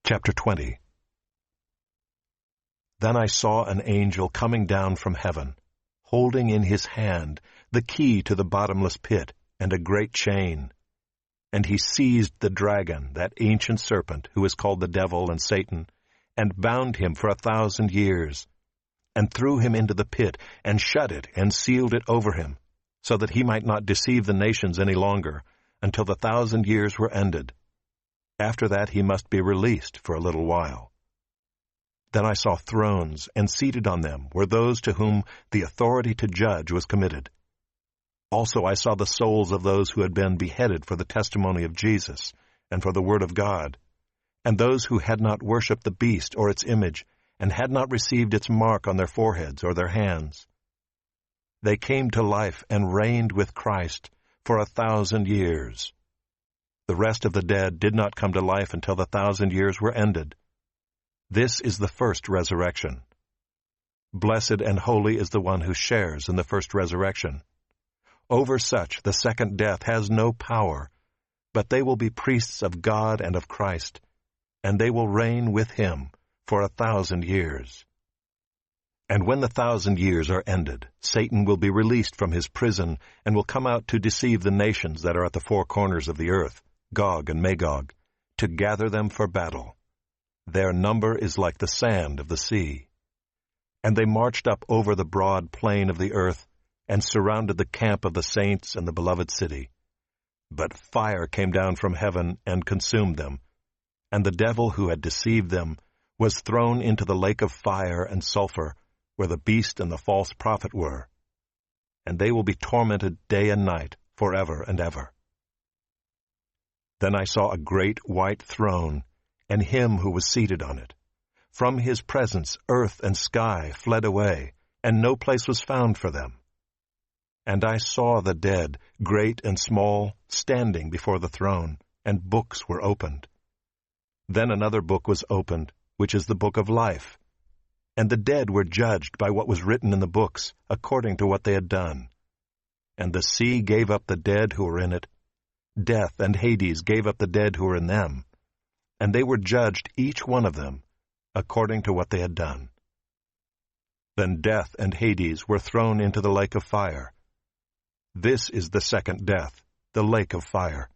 Chapter 20. Then I saw an angel coming down from heaven, holding in his hand the key to the bottomless pit and a great chain. And he seized the dragon, that ancient serpent, who is called the devil and Satan, and bound him for 1,000 years, and threw him into the pit, and shut it, and sealed it over him, so that he might not deceive the nations any longer, until the 1,000 years were ended. After that he must be released for a little while. Then I saw thrones, and seated on them were those to whom the authority to judge was committed. Also I saw the souls of those who had been beheaded for the testimony of Jesus and for the word of God, and those who had not worshipped the beast or its image, and had not received its mark on their foreheads or their hands. They came to life and reigned with Christ for 1,000 years. The rest of the dead did not come to life until the 1,000 years were ended. This is the first resurrection. Blessed and holy is the one who shares in the first resurrection. Over such the second death has no power, but they will be priests of God and of Christ, and they will reign with him for 1,000 years. And when the 1,000 years are ended, Satan will be released from his prison and will come out to deceive the nations that are at the four corners of the earth, Gog and Magog, to gather them for battle. Their number is like the sand of the sea. And they marched up over the broad plain of the earth, and surrounded the camp of the saints and the beloved city. But fire came down from heaven and consumed them, and the devil who had deceived them was thrown into the lake of fire and sulfur, where the beast and the false prophet were. And they will be tormented day and night forever and ever. Then I saw a great white throne, and him who was seated on it. From his presence earth and sky fled away, and no place was found for them. And I saw the dead, great and small, standing before the throne, and books were opened. Then another book was opened, which is the book of life. And the dead were judged by what was written in the books, according to what they had done. And the sea gave up the dead who were in it. Death and Hades gave up the dead who were in them. And they were judged, each one of them, according to what they had done. Then death and Hades were thrown into the lake of fire. This is the second death, the lake of fire.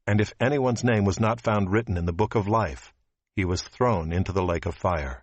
And if anyone's name was not found written in the book of life, he was thrown into the lake of fire.